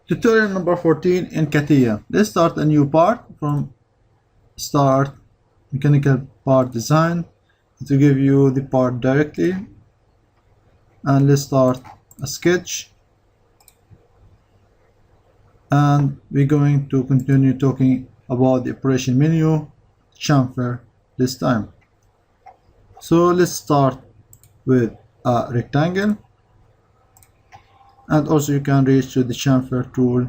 Tutorial number 14 in CATIA. Let's start a new part from start mechanical part design to give you the part directly, and let's start a sketch, and we're going to continue talking about the operation menu chamfer this time. So let's start with a rectangle, and also you can reach to the chamfer tool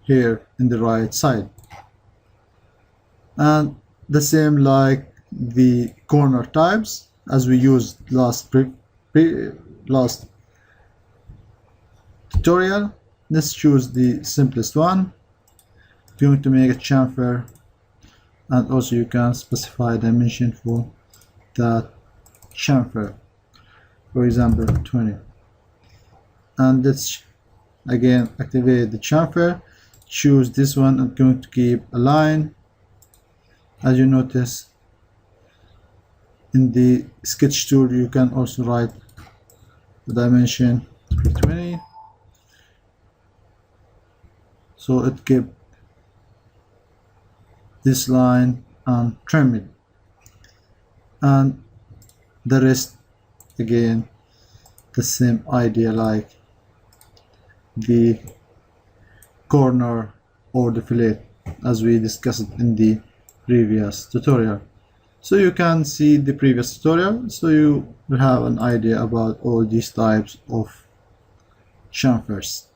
here in the right side, and the same like the corner types as we used last tutorial. Let's choose the simplest one. We're going to make a chamfer, and also you can specify dimension for that chamfer, for example 20. And let's again activate the chamfer, choose this one. I'm going to keep a line. As you notice in the sketch tool, you can also write the dimension for 20, so it kept this line and trim it, and the rest again the same idea like the corner or the fillet as we discussed in the previous tutorial. So you can see the previous tutorial, so you will have an idea about all these types of chamfers.